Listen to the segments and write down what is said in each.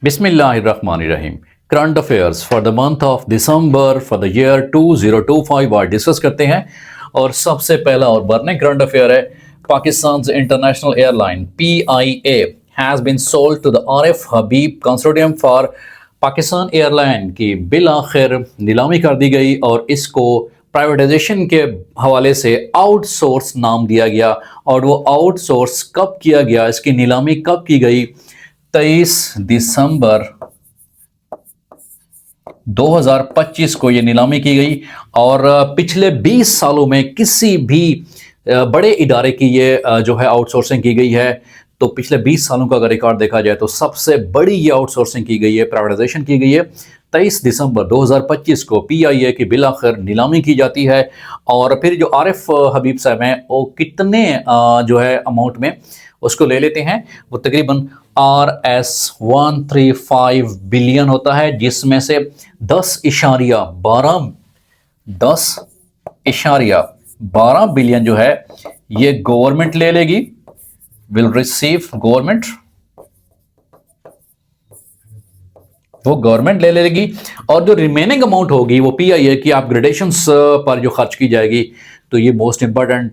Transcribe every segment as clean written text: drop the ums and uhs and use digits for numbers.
बिस्मिल्लाहिर्रहमानिर्रहीम। Current affairs for the month of December for the year 2025 आज discuss करते हैं। और सबसे पहला और बर्निंग करंट अफेयर है, Pakistan international airline PIA has been sold to the RF Habib consortium for Pakistan airline की बिल आखिर नीलामी कर दी गई और इसको प्राइवेटाइजेशन के हवाले से आउटसोर्स नाम दिया गया। और वो आउटसोर्स कब किया गया, इसकी नीलामी कब की गई? 23 दिसंबर 2025 को ये नीलामी की गई। और पिछले 20 सालों में किसी भी बड़े इदारे की ये जो है आउटसोर्सिंग की गई है, तो पिछले 20 सालों का अगर रिकॉर्ड देखा जाए तो सबसे बड़ी ये आउटसोर्सिंग की गई है, प्राइवेटाइजेशन की गई है। 23 दिसंबर 2025 को PIA की बिल आखिर नीलामी की जाती है। और फिर जो RF हबीब साहब हैं वो कितने जो है अमाउंट में उसको ले लेते हैं, वो तकरीबन RS135 बिलियन होता है, जिसमें से 10.12 बिलियन जो है ये गवर्नमेंट ले लेगी, विल रिसीव गवर्नमेंट, वो गवर्नमेंट ले लेगी। और जो रिमेनिंग अमाउंट होगी वो PIA की अपग्रेडेशंस पर जो खर्च की जाएगी। तो ये मोस्ट इंपॉर्टेंट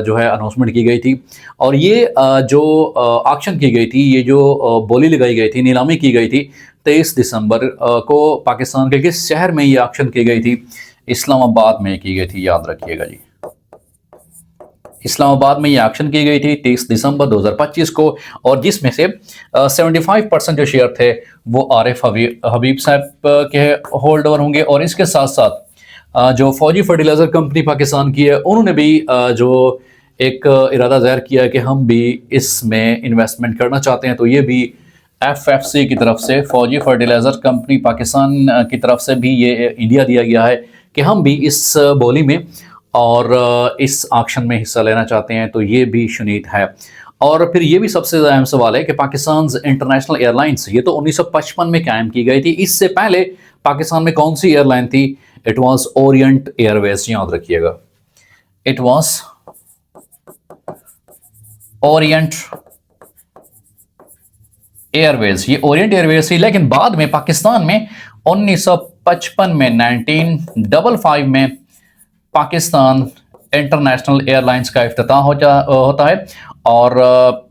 जो है अनाउंसमेंट की गई थी। और ये जो ऑक्शन की गई थी, ये जो बोली लगाई गई थी, नीलामी की गई थी 23 दिसंबर को पाकिस्तान के किस शहर में ये ऑक्शन की गई थी? इस्लामाबाद में की गई थी, याद रखिएगा जी। इस्लामाबाद में ये ऑक्शन की गई थी 23 दिसंबर 2025 को। और जिसमें से 75% जो शेयर थे वो RF हबीब साहब के होल्ड ओवर होंगे। और इसके साथ साथ जो फौजी फर्टिलाइजर कंपनी पाकिस्तान की है, उन्होंने भी जो एक इरादा जाहिर किया है कि हम भी इसमें इन्वेस्टमेंट करना चाहते हैं। तो ये भी FFC की तरफ से, फौजी फर्टिलाइजर कंपनी पाकिस्तान की तरफ से भी ये इंडिया दिया गया है कि हम भी इस बोली में और इस ऑक्शन में हिस्सा लेना चाहते हैं। तो ये भी शुनीद है। और फिर ये भी सबसे अहम सवाल है कि पाकिस्तान इंटरनेशनल एयरलाइंस ये तो 1955 में कायम की गई थी। इससे पहले पाकिस्तान में कौन सी एयरलाइन थी? इट वॉज ओरिएंट एयरवेज, याद रखिएगा, इट वॉज ओरिएंट एयरवेज, ये ओरिएंट एयरवेज थी। लेकिन बाद में पाकिस्तान में 1955 में 1955 में पाकिस्तान इंटरनेशनल एयरलाइंस का इफ्तिताह होता है। और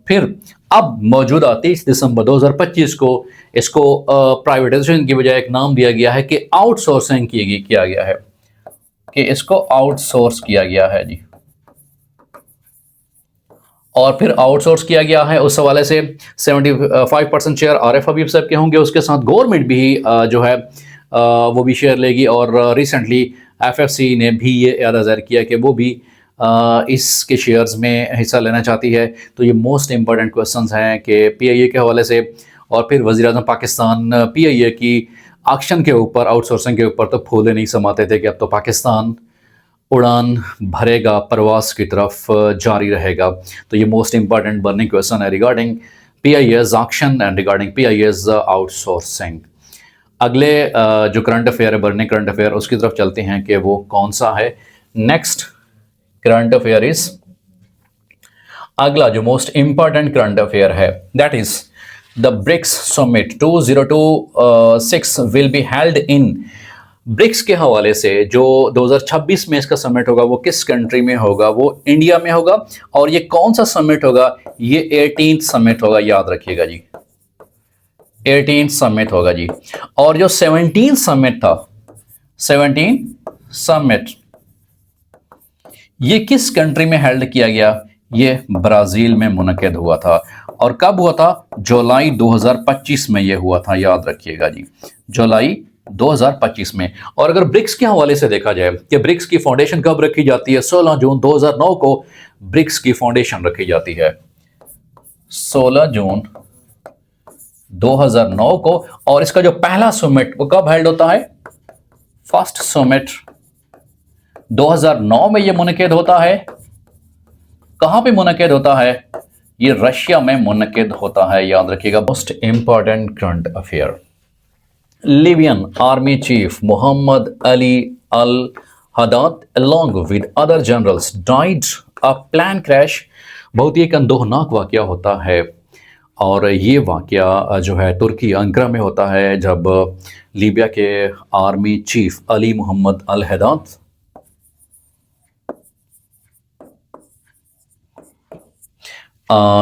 फिर अब मौजूदा 23 दिसंबर 2025 को इसको प्राइवेटाइजेशन की बजाय एक नाम दिया गया है कि आउटसोर्सिंग किया गया है, कि इसको आउटसोर्स किया गया है जी। और फिर आउटसोर्स किया गया है, उस हवाले से 75% शेयर RF हबीब साहब के होंगे। उसके साथ गवर्नमेंट भी जो है वो भी शेयर लेगी। और रिसेंटली FFC ने भी ये इरादा जाहिर किया कि वो भी इसके शेयर्स में हिस्सा लेना चाहती है। तो ये मोस्ट इंपॉर्टेंट क्वेश्चंस हैं कि PIA के हवाले से। और फिर वज़ीर-ए-आज़म पाकिस्तान PIA की ऑक्शन के ऊपर, आउटसोर्सिंग के ऊपर तो फूले नहीं समाते थे कि अब तो पाकिस्तान उड़ान भरेगा, प्रवास की तरफ जारी रहेगा। तो ये मोस्ट इंपॉर्टेंट बर्निंग क्वेश्चन है regarding PIA's auction and regarding PIA's outsourcing. अगले जो करंट अफेयर है, बर्निंग करंट अफेयर, उसकी तरफ चलते हैं कि वो कौन सा है। नेक्स्ट करंट अफेयर इज, अगला जो मोस्ट इंपॉर्टेंट करंट अफेयर है, that is the BRICS summit 2026 will be held in. BRICS के हवाले से जो 2026 में इसका समिट होगा वो किस कंट्री में होगा? वो इंडिया में होगा। और ये कौन सा समिट होगा? ये 18th समिट होगा, याद रखिएगा जी, 18th समिट होगा जी। और जो 17th समिट था, 17th समिट, ये किस कंट्री में हेल्ड किया गया? ये ब्राजील में मुनक्किद हुआ था। और कब हुआ था? जुलाई 2025 में ये हुआ था, याद रखिएगा जी, जुलाई 2025 में। और अगर ब्रिक्स के हवाले से देखा जाए कि ब्रिक्स की फाउंडेशन कब रखी जाती है? 16 जून 2009 को ब्रिक्स की फाउंडेशन रखी जाती है, 16 जून 2009 को। और इसका जो पहला समिट वो कब हेल्ड होता है? फर्स्ट समिट 2009 में ये मुनक्किद होता है। कहां पे मुनक्किद होता है? ये रशिया में मुनक्किद होता है, याद रखिएगा। Most important current affair, Libyan army chief Mohammed Ali al Haddad along with other generals died a plane crash। बहुत ही एक अंदोहनाक वाकया होता है। और ये वाक़या जो है तुर्की अंकारा में होता है, जब लीबिया के आर्मी चीफ अली मोहम्मद अल हदाद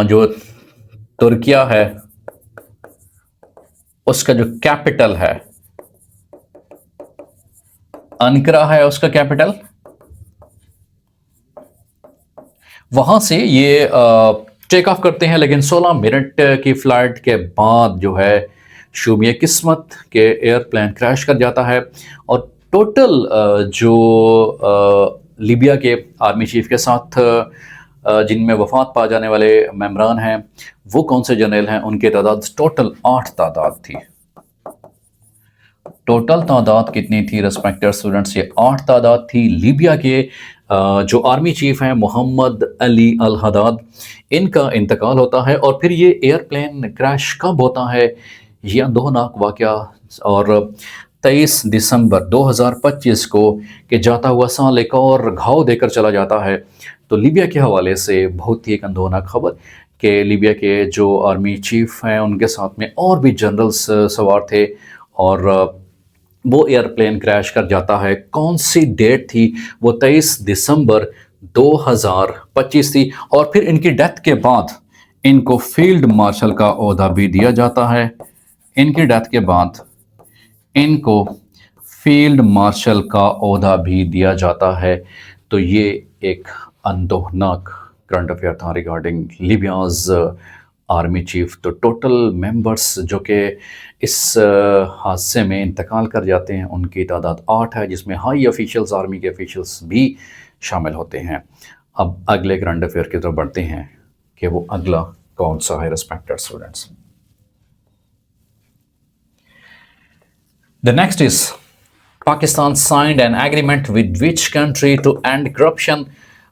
जो तुर्किया है उसका जो कैपिटल है, अंकारा है उसका कैपिटल, वहां से ये टेक ऑफ करते हैं। लेकिन 16 मिनट की फ्लाइट के बाद जो है शुमिया किस्मत के एयरप्लेन क्रैश कर जाता है। और टोटल जो लीबिया के आर्मी चीफ के साथ जिनमें वफात पा जाने वाले मेम्बरान हैं वो कौन से जनरल हैं, उनकी तादाद टोटल 8 तादाद थी। टोटल तादाद कितनी थी रिस्पेक्टेड स्टूडेंट्स? ये 8 तादाद थी। लीबिया के जो आर्मी चीफ हैं मोहम्मद अली अल हदाद, इनका इंतकाल होता है। और फिर ये एयरप्लेन क्रैश कब होता है? ये अंदोहनाक वाक़या और 23 दिसंबर 2025 को कि जाता हुआ साल एक और घाव देकर चला जाता है। तो लीबिया के हवाले से बहुत ही एक अंदोहनाक खबर कि लीबिया के जो आर्मी चीफ हैं उनके साथ में और भी जनरल्स सवार थे और वो एयरप्लेन क्रैश कर जाता है। कौन सी डेट थी? वो 23 दिसंबर 2025 थी। और फिर इनकी डेथ के बाद इनको फील्ड मार्शल का ओहदा भी दिया जाता है। इनकी डेथ के बाद इनको फील्ड मार्शल का ओहदा भी दिया जाता है। तो ये एक अंदोहनाक करंट अफेयर था रिगार्डिंग लीबियाज आर्मी चीफ। तो टोटल मेंबर्स जो कि इस हादसे में इंतकाल कर जाते हैं उनकी तादाद 8 है, जिसमें हाई ऑफिशियल्स, आर्मी के ऑफिशियल्स भी शामिल होते हैं। अब अगले करंट अफेयर की तरफ बढ़ते हैं कि वो अगला कौन सा है respected students. The next is Pakistan signed an agreement with which country to end corruption.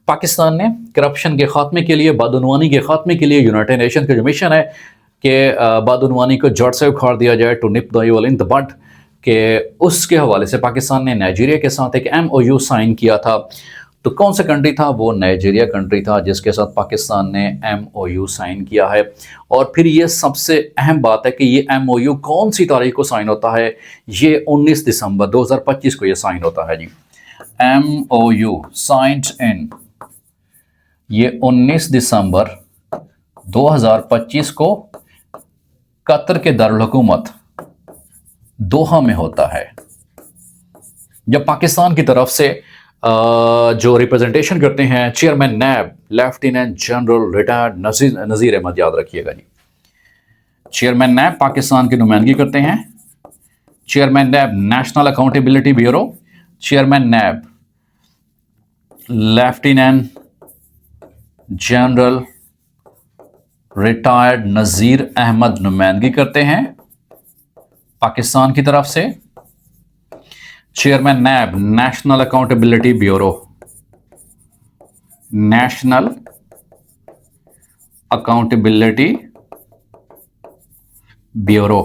Pakistan ने करप्शन के खात्मे के लिए, बदउनवानी के खात्मे के लिए यूनाइटेड नेशन का जो मिशन है कि बदउनवानी को जड़ से उखाड़ दिया जाए, to nip the evil in the bud, के उसके हवाले से पाकिस्तान ने नाइजीरिया के साथ एक MOU साइन किया था। तो कौन सा कंट्री था? वो नाइजीरिया कंट्री था जिसके साथ पाकिस्तान ने MOU साइन किया है। और फिर ये सबसे अहम बात है कि ये MOU कौन सी तारीख को साइन होता है? ये 19 दिसंबर 2025 को ये साइन होता है जी। MOU साइंड इन, ये 19 दिसंबर 2025 को कतर के दारुल हुकूमत दोहा में होता है, जब पाकिस्तान की तरफ से जो रिप्रेजेंटेशन करते हैं chairman NAB lieutenant general retired Nazir Ahmad, याद रखिएगा जी। चेयरमैन नैब पाकिस्तान की नुमाइंदगी करते हैं। Chairman NAB national accountability bureau, chairman NAB lieutenant general retired Nazir Ahmed नुमाइंदगी करते हैं पाकिस्तान की तरफ से। Chairman NAB national accountability bureau, national accountability bureau,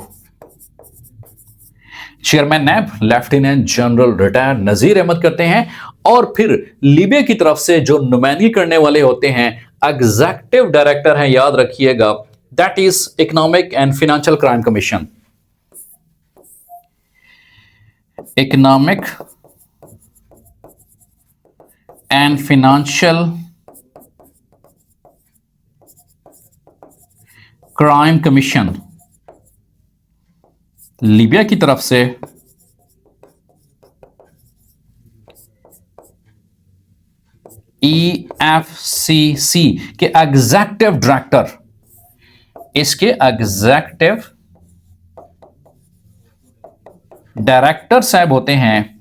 chairman NAB lieutenant general retired Nazir Ahmed करते हैं। और फिर लीबिया की तरफ से जो नुमाइंदगी करने वाले होते हैं एग्जीक्यूटिव डायरेक्टर हैं, याद रखिएगा, that is economic and financial crime commission. Economic and financial crime commission Libya की तरफ से EFCC के एग्जीक्यूटिव डायरेक्टर, इसके एग्जीक्यूटिव डायरेक्टर साहब होते हैं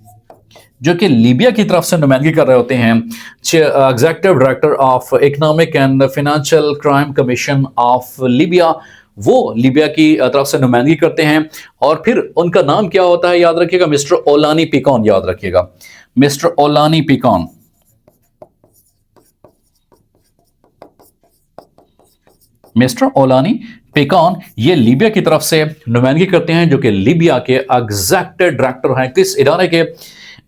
जो कि लीबिया की तरफ से नुमाइंदगी कर रहे होते हैं। Executive director of economic and financial crime commission of Libya, वो लीबिया की तरफ से नुमाइंदगी करते हैं। और फिर उनका नाम क्या होता है? याद रखिएगा, मिस्टर ओलानी पिकॉन, याद रखिएगा, mister Olani पिकॉन। Mister Olani Picon ये लीबिया की तरफ से नुमाइंदगी करते हैं, जो कि लीबिया के एग्जीक्यूटिव डायरेक्टर हैं किस इदारे के?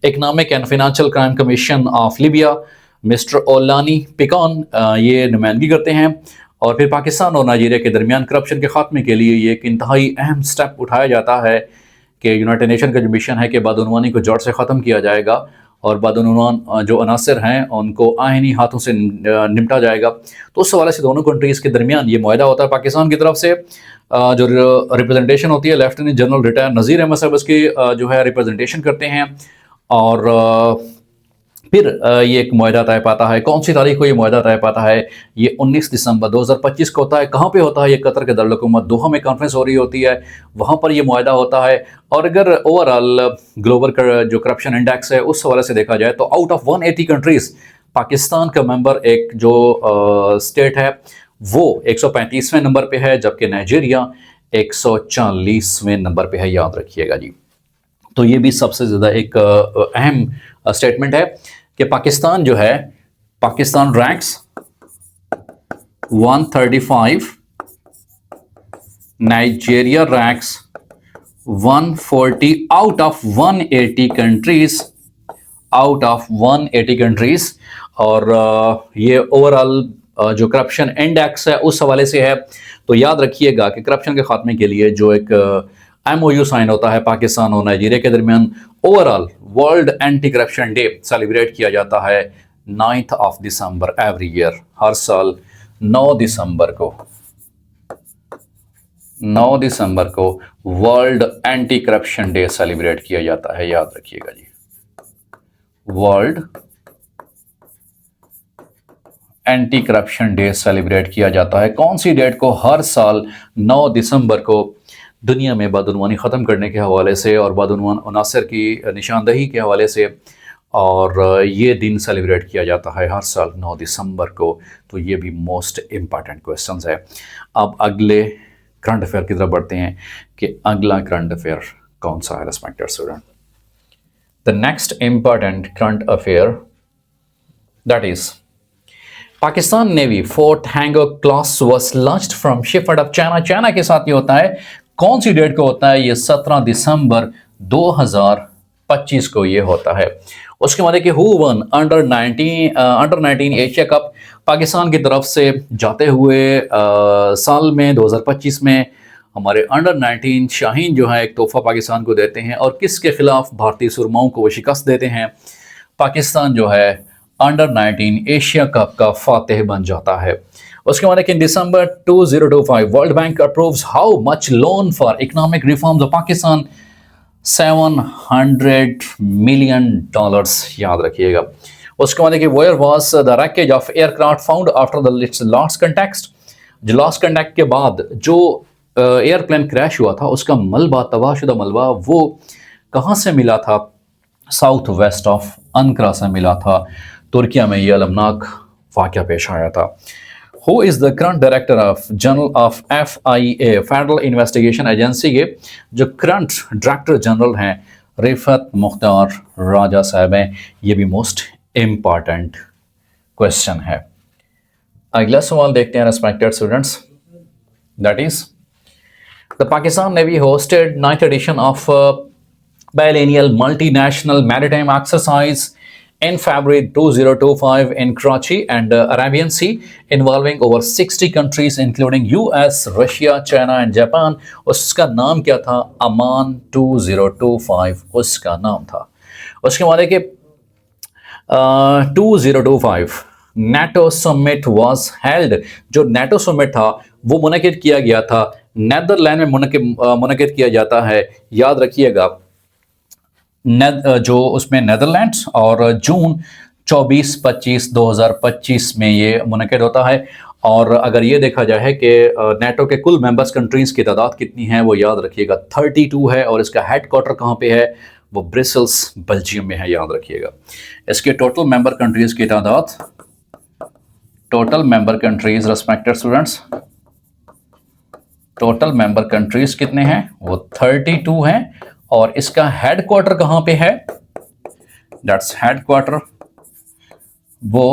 Economic and financial crime commission of Libya. Mister Olani Picon ये नुमाइंदगी करते हैं। और फिर पाकिस्तान और नाइजीरिया के दरमियान करप्शन के खात्मे के लिए ये एक इंतहाई अहम स्टेप उठाया जाता है कि यूनाइटेड नेशन का जो मिशन है कि बदउनवानी को जड़ से ख़त्म किया जाएगा और बदउनवान जो अनासर हैं उनको आइनी हाथों से निपटा जाएगा। तो उस हवाले से दोनों कंट्रीज़ के दरमियान ये मुआहदा होता है। पाकिस्तान की तरफ से जो रिप्रेजेंटेशन होती है, लेफ्टिनेंट जनरल रिटायर नज़ीर अहमद साहब उसकी जो है रिप्रेजेंटेशन करते हैं और फिर ये एक मुआहदा तय पाता है। कौन सी तारीख को ये मुआहदा तय पाता है? ये 19 दिसंबर 2025 को होता है। कहाँ पे होता है? ये कतर के दारुल-हुकूमत दोहा में कॉन्फ्रेंस हो रही होती है, वहाँ पर ये मुआहदा होता है। और अगर ओवरऑल ग्लोबल का जो करप्शन इंडेक्स है उस हवाले से देखा जाए तो आउट ऑफ 180 कंट्रीज़ पाकिस्तान का मेंबर एक जो स्टेट है वो 135वें नंबर पे है, जबकि नाइजीरिया 140वें नंबर पे है, याद रखिएगा जी। तो ये भी सबसे ज़्यादा एक अहम स्टेटमेंट है कि पाकिस्तान जो है, Pakistan ranks 135, Nigeria ranks 140 out of 180 countries, out of 180 countries. और ये ओवरऑल जो करप्शन इंडेक्स है उस हवाले से है। तो याद रखिएगा कि करप्शन के खात्मे के लिए जो एक MOU साइन होता है पाकिस्तान और नाइजीरिया के दरमियान, overall world anti corruption day celebrate किया जाता है 9 दिसंबर एवरी ईयर। हर साल 9 दिसंबर को world anti corruption day celebrate किया जाता है, याद रखिएगा जी। World anti corruption day celebrate किया जाता है कौन सी डेट को? हर साल 9 दिसंबर को दुनिया में बदउनवानी ख़त्म करने के हवाले से और बदउनवान अनासर की निशानदही के हवाले से, और ये दिन सेलिब्रेट किया जाता है हर साल 9 दिसंबर को। तो ये भी मोस्ट इम्पॉर्टेंट क्वेश्चंस है। अब अगले करंट अफेयर की तरफ बढ़ते हैं कि अगला करंट अफेयर कौन सा है respected student. The next important current affair that is Pakistan navy fourth Hangor class was launched from shipyard of China. China के साथ ये होता है, कौन सी डेट को होता है? ये 17 दिसंबर 2025 को ये होता है। उसके बाद कि who one under 19 Asia cup, Pakistan की तरफ से जाते हुए साल में 2025 में हमारे अंडर 19 शाहीन जो है एक तोहफा पाकिस्तान को देते हैं, और किसके खिलाफ? भारतीय सुरमाओं को वो शिकस्त देते हैं। पाकिस्तान जो है अंडर 19 एशिया कप का फातेह बन जाता है। उसके बाद in December 2025 world bank approves how much loan for economic reforms of Pakistan, $700 million, याद रखिएगा। उसके बाद where was the wreckage of aircraft found after the last context, जो लास्ट कंटेक्ट के बाद जो एयरप्लेन क्रैश हुआ था उसका मलबा, तबाहशुदा मलबा, वो कहाँ से मिला था? साउथ वेस्ट ऑफ अंकरा से मिला था। तुर्किया में यह अलमनाक वाक़या पेश आया था। Who is the current director of general of FIA federal investigation agency के जो करंट डायरेक्टर जनरल हैं रिफत मुख्तार राजा साहब हैं। ये भी मोस्ट इम्पॉर्टेंट क्वेश्चन है। अगला सवाल देखते हैं respected students, that is the Pakistan navy hosted 9th edition of biennial multinational maritime exercise in February 2025 in Karachi and Arabian Sea involving over 60 countries including US, Russia, China and Japan। उसका नाम क्या था? अमान 2025 उसका नाम था। उसके बाद है कि 2025 NATO summit was held। जो NATO summit था वो मुनक़िद किया गया था नेदरलैंड में मुनक़िद किया जाता है, याद रखिएगा। जो उसमें नेदरलैंड्स, और जून 24-25 2025 में ये मुनक़िद होता है। और अगर ये देखा जाए कि नेटो के कुल मेंबर्स कंट्रीज़ की तादाद कितनी है वो याद रखिएगा 32 है, और इसका हेड क्वार्टर कहाँ पे है? वो ब्रसेल्स बेल्जियम में है, याद रखिएगा। इसके टोटल मेंबर कंट्रीज़ की तादाद, total member countries respected students, total member countries कितने हैं? वो 32 हैं। और इसका हेड क्वार्टर कहाँ पे है? दैट्स हेड क्वार्टर वो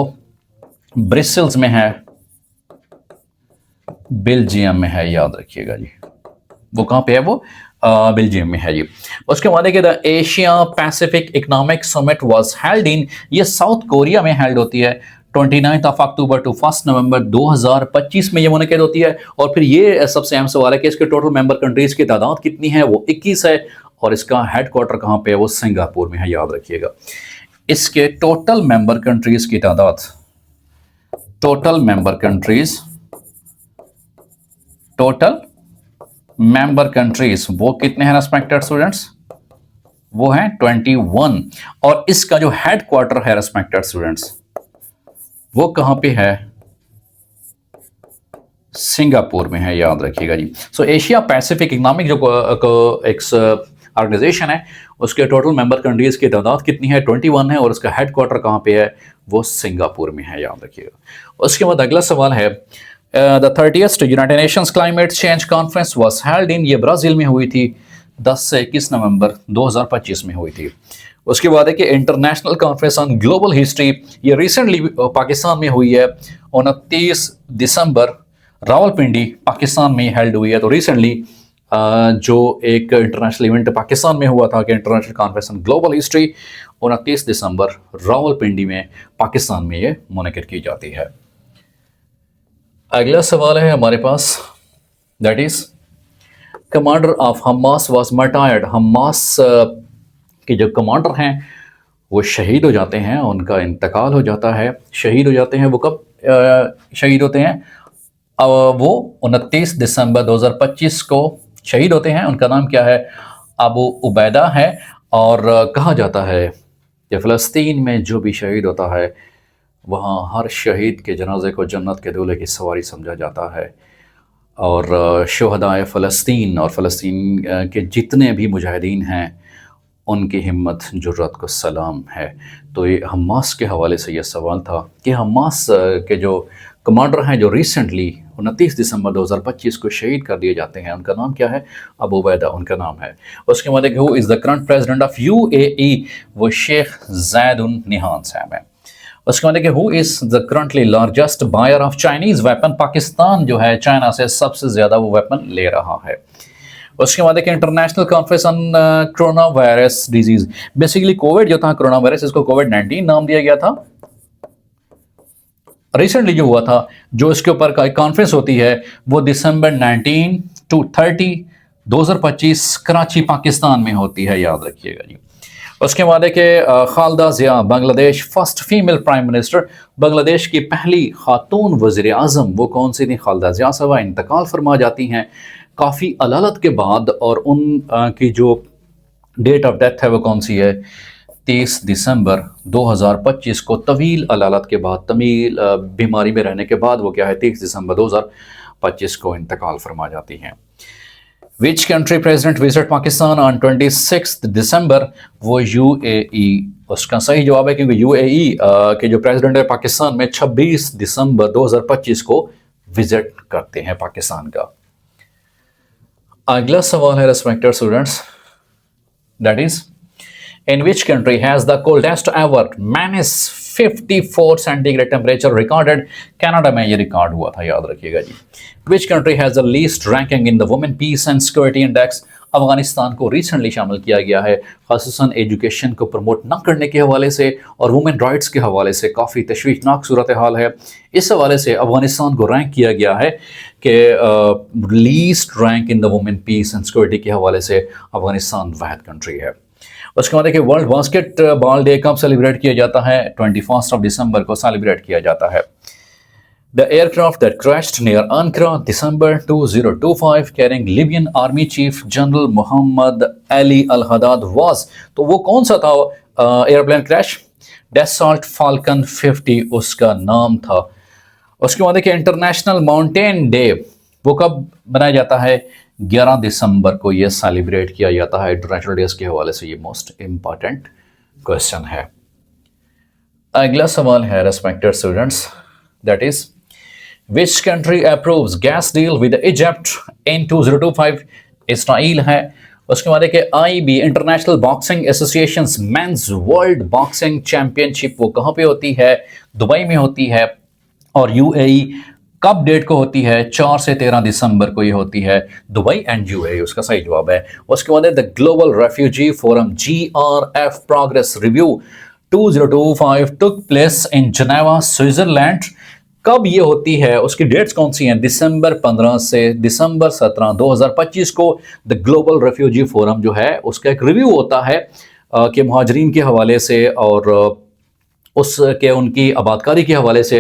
ब्रसेल्स में है, बेल्जियम में है, याद रखिएगा जी। वो कहाँ पे है? वो बेल्जियम में है जी। उसके बाद the Asia Pacific economic summit was held in, ये साउथ कोरिया में हेल्ड होती है 29 ऑफ अक्टूबर टू 1 नवंबर 2025 में ये मुनक़िद होती है। और फिर ये सबसे अहम सवाल है कि इसके टोटल मेंबर कंट्रीज़ की तादाद कितनी है, वो 21 है। और इसका हेडक्वार्टर कहाँ पे है, वो सिंगापुर में है, याद रखिएगा। इसके टोटल मेंबर कंट्रीज़ की तादाद, टोटल मेंबर कंट्रीज वो कितने हैं रेस्पेक्टेड स्टूडेंट्स, वो हैं 21। और इसका जो हेडक्वार्टर है रेस्पेक्टेड स्टूडेंट्स, वो कहां पे है, सिंगापुर में है, याद रखिएगा जी। सो एशिया पैसिफिक इकोनॉमिक जो एक ऑर्गेनाइजेशन है, उसके टोटल मेंबर कंट्रीज की तादाद कितनी है, 21 है। और उसका हेडक्वार्टर कहां पे है, वो सिंगापुर में है, याद रखिएगा। उसके बाद अगला सवाल है, the 30th United Nations climate change conference was held in, ये ब्राजील में हुई थी, 10 से 21 नवंबर 2025 में हुई थी। उसके बाद है कि international conference on global history, ये रिसेंटली पाकिस्तान में हुई है, 29 दिसंबर रावलपिंडी पाकिस्तान में हेल्ड हुई है। तो रिसेंटली जो एक इंटरनेशनल इवेंट पाकिस्तान में हुआ था कि international conference on global history, 29 दिसंबर रावलपिंडी में पाकिस्तान में ये मुनक़िद की जाती है। अगला सवाल है हमारे पास, that is commander of Hamas was martyred, Hamas के जो कमांडर हैं वो शहीद हो जाते हैं, उनका इंतकाल हो जाता है। शहीद हो जाते हैं वो कब शहीद होते हैं, वो 29 दिसंबर 2025 को शहीद होते हैं। उनका नाम क्या है, अबू उबैदा है। और कहा जाता है कि फ़लस्तीन में जो भी शहीद होता है, वहाँ हर शहीद के जनाजे को जन्नत के दूल्हे की सवारी समझा जाता है। और शुहदाए फ़लस्तीन और फ़लस्तीन के जितने भी मुजाहिदीन हैं, उनकी हिम्मत जुर्रत को सलाम है। तो ये हमास के हवाले से ये सवाल था कि हमास के जो कमांडर हैं जो रिसेंटली 29 दिसंबर 2025 को शहीद कर दिए जाते हैं, उनका नाम क्या है, अबू उबैदा उनका नाम है। उसके बाद who is the current president of UAE, वो शेख ज़ैद उन निहान साहब हैं। उसके बाद who is the currently largest buyer of Chinese weapon, Pakistan जो है चाइना से सबसे ज़्यादा वो वेपन ले रहा है। उसके बाद देखिए international conference on corona virus disease, basically Covid जो था कोरोना वायरस, इसको कोविड-19 नाम दिया गया था। रिसेंटली जो हुआ था, जो इसके ऊपर का कॉन्फ्रेंस होती है, वो दिसंबर 19 to 30 2025 कराची पाकिस्तान में होती है, याद रखिएगा जी। उसके बाद है कि Khalida Zia Bangladesh first female prime minister, Bangladesh की पहली खातून वज़ीर आज़म वो कौन सी थी, खालिदा ज़िया साहबा इंतकाल फरमा जाती हैं काफ़ी अदालत के बाद। और उन की जो डेट ऑफ डेथ है वो कौन सी है, 30 दिसंबर 2025 को तवील अदालत के बाद, तमील बीमारी में रहने के बाद वो क्या है, 30 दिसंबर 2025 को इंतकाल फरमा जाती हैं। Which country president visit Pakistan on 26 दिसंबर, वो UAE उसका सही जवाब है, क्योंकि UAE के जो प्रेसिडेंट है पाकिस्तान में 26 दिसंबर 2025 को विजिट करते हैं पाकिस्तान का। अगला सवाल है respected students, that is in which country has the coldest ever -54 centigrade temperature recorded, Canada में ये रिकॉर्ड हुआ था, याद रखिएगा जी। Which country has the least ranking in the women peace and security index, Afghanistan को रिसेंटली शामिल किया गया है, खासतन एजुकेशन को प्रमोट न करने के हवाले से और वुमेन राइट्स के हवाले से काफ़ी तशवीशनाक सूरत हाल है। इस हवाले से अफगानिस्तान को रैंक किया गया है कि least rank in the women peace and security के हवाले से अफगानिस्तान वाहिद कंट्री है। उसके बाद देखिए वर्ल्ड बास्केटबॉल डे कब सेलिब्रेट किया जाता है, 21 दिसंबर को सेलिब्रेट किया जाता है। The aircraft that crashed near Ankara, December 2025, carrying Libyan Army Chief General Muhammad Ali Al-Haddad was, तो वो कौन सा था एयरप्लेन क्रैश, Dassault Falcon 50 उसका नाम था। उसके बाद देखिए इंटरनेशनल माउंटेन डे वो कब बनाया जाता है, 11 दिसंबर को ये सेलिब्रेट किया जाता है। इंटरनेशनल डेज के हवाले से ये मोस्ट इंपॉर्टेंट क्वेश्चन है। अगला सवाल है respected students, that is which country approves gas deal with Egypt in 2025, Israel है। उसके बाद देखिए IB international boxing association mains world boxing championship वो कहाँ पे होती है, दुबई में होती है। और UAE कब डेट को होती है, 4 से 13 दिसंबर को ये होती है, दुबई एंड UAE उसका सही जवाब है। उसके बाद the global refugee forum GRF progress review 2025 took place in Geneva Switzerland. कब ये होती है, उसकी डेट्स कौन सी हैं? दिसंबर 15 से दिसंबर 17 2025 को द ग्लोबल रेफ्यूजी फोरम जो है उसका एक रिव्यू होता है कि महाजरीन के हवाले से और उसके उनकी आबादकारी के हवाले से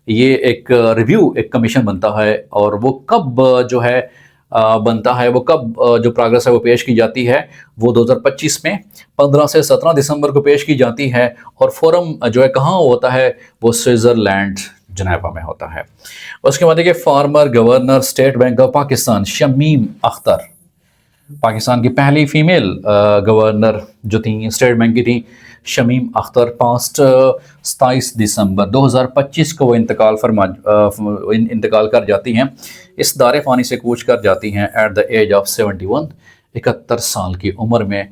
ये एक रिव्यू, एक कमीशन बनता है। और वो कब जो है बनता है, वो कब जो प्रोग्रेस है वो पेश की जाती है, वो 2025 में 15 से 17 दिसंबर को पेश की जाती है। और फोरम जो है कहाँ होता है, वो स्विट्ज़रलैंड जनेवा में होता है। उसके बाद देखिए former governor state bank of Pakistan Shamim Akhtar, Pakistan की पहली फीमेल गवर्नर जो थी स्टेट बैंक की थी, शमीम अख्तर, पास्ट 27 दिसंबर 2025 को वो इंतकाल कर जाती हैं। इस दारे फ़ानी से कूच कर जाती हैं एट द एज ऑफ 71, 71 साल की उम्र में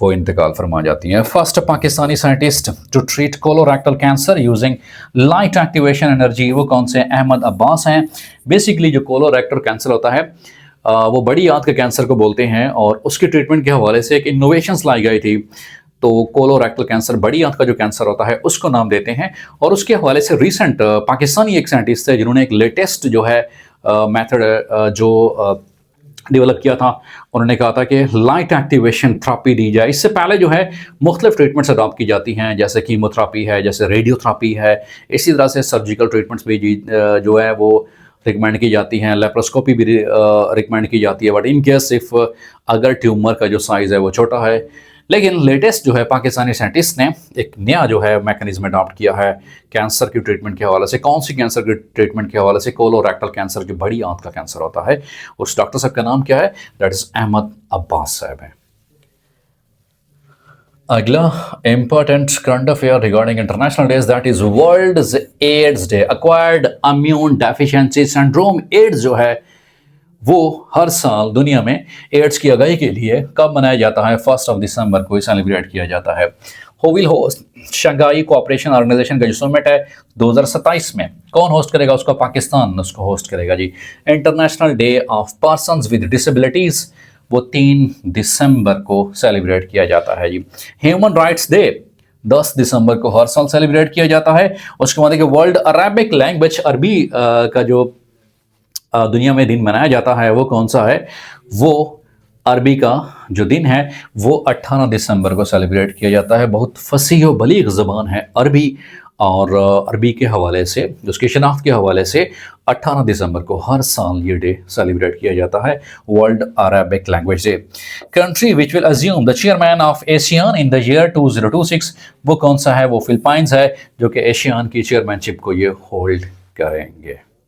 वो इंतकाल फरमा जाती हैं। First Pakistani scientist to treat colorectal cancer using light activation energy, वो कौन से? अहमद अब्बास हैं। बेसिकली जो कोलोरेक्टल कैंसर होता है वो बड़ी आंत के कैंसर को बोलते हैं, और उसके ट्रीटमेंट के हवाले से एक इनोवेशंस लाई गई थी। तो कोलोरेक्टल कैंसर, बड़ी आंत का जो कैंसर होता है उसको नाम देते हैं। और उसके हवाले से रिसेंट पाकिस्तानी एक साइंटिस्ट थे जिन्होंने एक लेटेस्ट जो है मेथड जो डेवलप किया था। उन्होंने कहा था कि लाइट एक्टिवेशन थेरेपी दी जाए। इससे पहले जो है मुख्तलिफ ट्रीटमेंट्स अडॉप्ट की जाती हैं, जैसे कीमोथेरेपी है, जैसे रेडियोथेरेपी है, इसी तरह से सर्जिकल ट्रीटमेंट्स भी जो है वो रिकमेंड की जाती हैं, लेप्रोस्कोपी भी रिकमेंड की जाती है। बट इन केस इफ अगर ट्यूमर का जो साइज़ है वो छोटा है। लेकिन लेटेस्ट जो है पाकिस्तानी साइंटिस्ट ने एक नया जो है मैकेनिज्म अडॉप्ट किया है कैंसर की ट्रीटमेंट के हवाले से। कौन सी कैंसर की ट्रीटमेंट के हवाले से? कोलोरेक्टल कैंसर, जो बड़ी आंत का कैंसर होता है। उस डॉक्टर साहब का नाम क्या है? दैट इज अहमद अब्बास साहब है। अगला important current affair regarding international days, that is world AIDS day, acquired immune deficiency syndrome. AIDS जो है वो हर साल दुनिया में एड्स की आगाही के लिए कब मनाया जाता है? 1 दिसंबर को सेलिब्रेट किया जाता है। Who will host Shanghai cooperation organisation का जो समिट है 2027 में, कौन होस्ट करेगा उसको? पाकिस्तान उसको होस्ट करेगा जी। International day of persons with disabilities, वो 3 दिसंबर को सेलिब्रेट किया जाता है जी। ह्यूमन राइट्स डे 10 दिसंबर को हर साल सेलिब्रेट किया जाता है। उसके बाद वर्ल्ड अरेबिक लैंग्वेज, अरबी का जो दुनिया में दिन मनाया जाता है वो कौन सा है? वो अरबी का जो दिन है वो 18 दिसंबर को सेलिब्रेट किया जाता है। बहुत फसीह व बलीग ज़बान है अरबी, और अरबी के हवाले से, उसकी शनाख्त के हवाले से 18 दिसंबर को हर साल ये डे सेलिब्रेट किया जाता है, world Arabic language day. Country which will assume the chairman of ASEAN in the year 2026, वो कौन सा है? वो फिलिपाइंस है, जो कि एशियान की चेयरमैनशिप को ये होल्ड करेंगे।